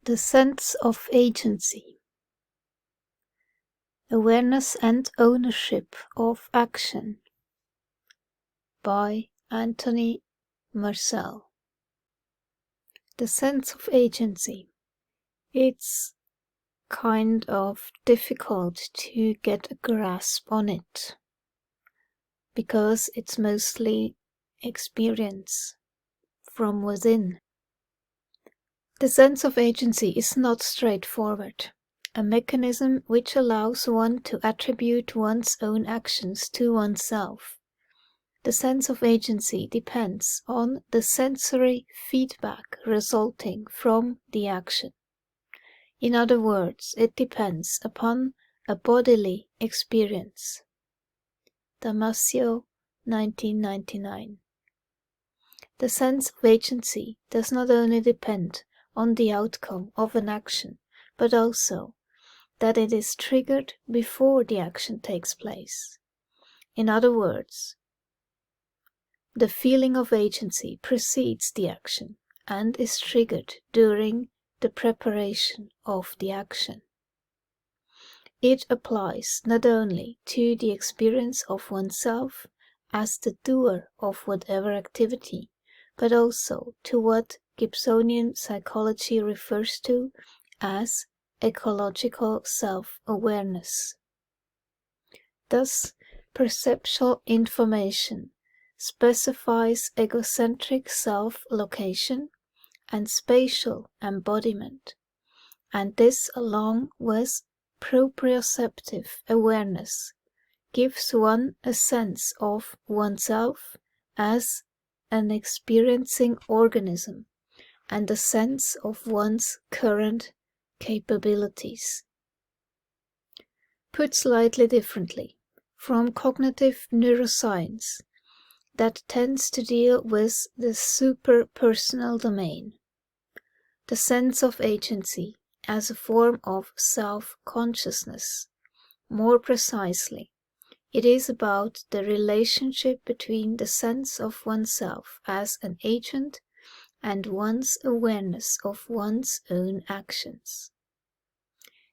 The sense of agency, awareness and ownership of action by Anthony Marcel. The sense of agency. It's kind of difficult to get a grasp on it because it's mostly experience from within. The sense of agency is not straightforward, a mechanism which allows one to attribute one's own actions to oneself. The sense of agency depends on the sensory feedback resulting from the action. In other words, it depends upon a bodily experience. Damasio, 1999. The sense of agency does not only depend on the outcome of an action, but also that it is triggered before the action takes place. In other words, the feeling of agency precedes the action and is triggered during the preparation of the action. It applies not only to the experience of oneself as the doer of whatever activity, but also to what Gibsonian psychology refers to as ecological self-awareness. Thus, perceptual information specifies egocentric self-location and spatial embodiment, and this along with proprioceptive awareness gives one a sense of oneself as an experiencing organism and a sense of one's current capabilities. Put slightly differently, from cognitive neuroscience that tends to deal with the superpersonal domain, the sense of agency as a form of self-consciousness. More precisely, it is about the relationship between the sense of oneself as an agent and one's awareness of one's own actions.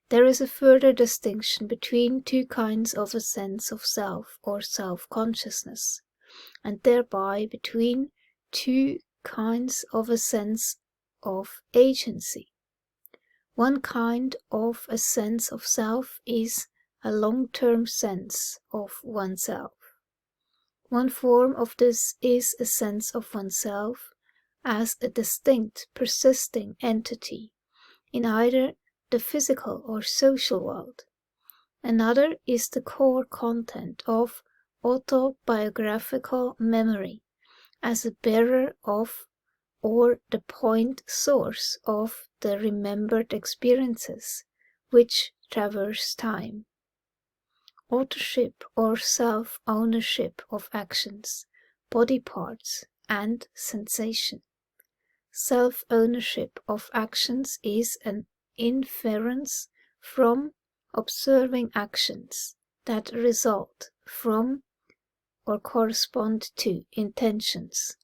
There is a further distinction between two kinds of a sense of self or self-consciousness, and thereby between two kinds of a sense of agency. One kind of a sense of self is a long-term sense of oneself. One form of this is a sense of oneself as a distinct, persisting entity in either the physical or social world. Another is the core content of autobiographical memory as a bearer of or the point source of the remembered experiences which traverse time. Authorship or self-ownership of actions, body parts, and sensation. Self-ownership of actions is an inference from observing actions that result from or correspond to intentions,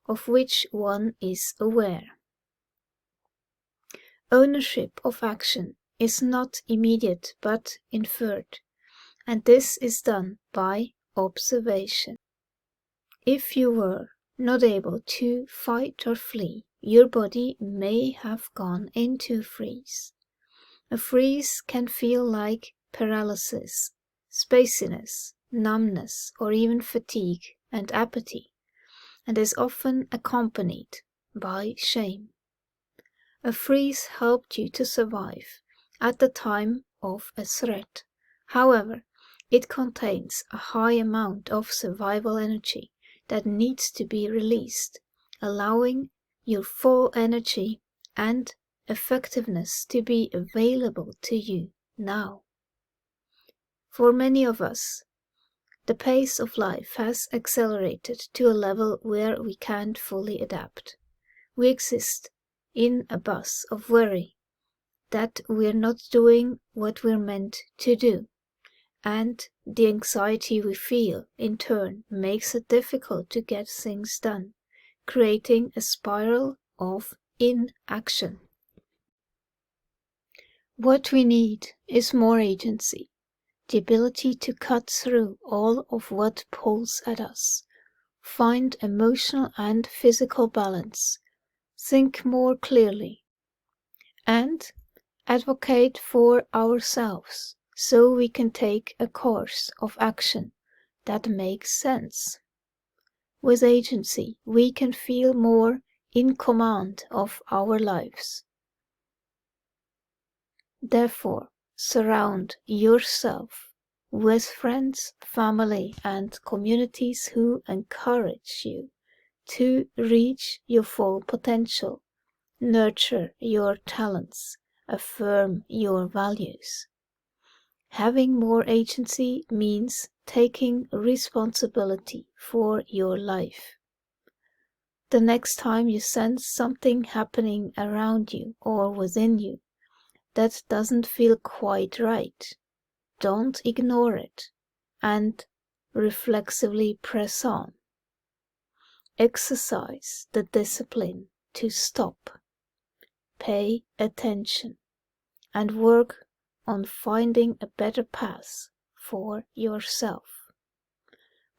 of which one is aware. Ownership of action is not immediate but inferred, and this is done by observation. If you were not able to fight or flee, your body may have gone into freeze. A freeze can feel like paralysis, spaciness, numbness, or even fatigue and apathy, and is often accompanied by shame. A freeze helped you to survive at the time of a threat. However, it contains a high amount of survival energy that needs to be released, allowing your full energy and effectiveness to be available to you now. For many of us, the pace of life has accelerated to a level where we can't fully adapt. We exist in a buzz of worry that we're not doing what we're meant to do, and the anxiety we feel, in turn, makes it difficult to get things done, creating a spiral of inaction. What we need is more agency, the ability to cut through all of what pulls at us, find emotional and physical balance, think more clearly, and advocate for ourselves so we can take a course of action that makes sense. With agency, we can feel more in command of our lives. Therefore, surround yourself with friends, family, and communities who encourage you to reach your full potential, nurture your talents, affirm your values. Having more agency means taking responsibility for your life. The next time you sense something happening around you or within you that doesn't feel quite right, don't ignore it and reflexively press on. Exercise the discipline to stop, pay attention, and work on finding a better path for yourself.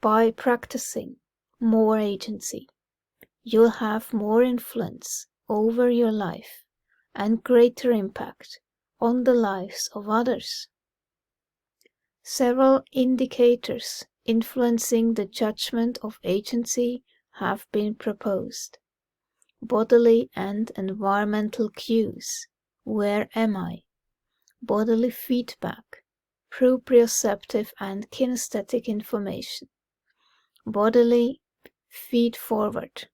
By practicing more agency, you'll have more influence over your life and greater impact on the lives of others. Several indicators influencing the judgment of agency have been proposed. Bodily and environmental cues. Where am I? Bodily feedback, proprioceptive and kinesthetic information. Bodily feed forward,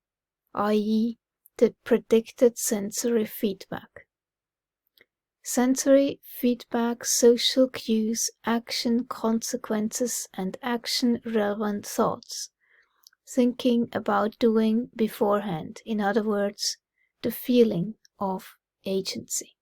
i.e., the predicted sensory feedback. Sensory feedback, social cues, action consequences, and action relevant thoughts. Thinking about doing beforehand, in other words, the feeling of agency.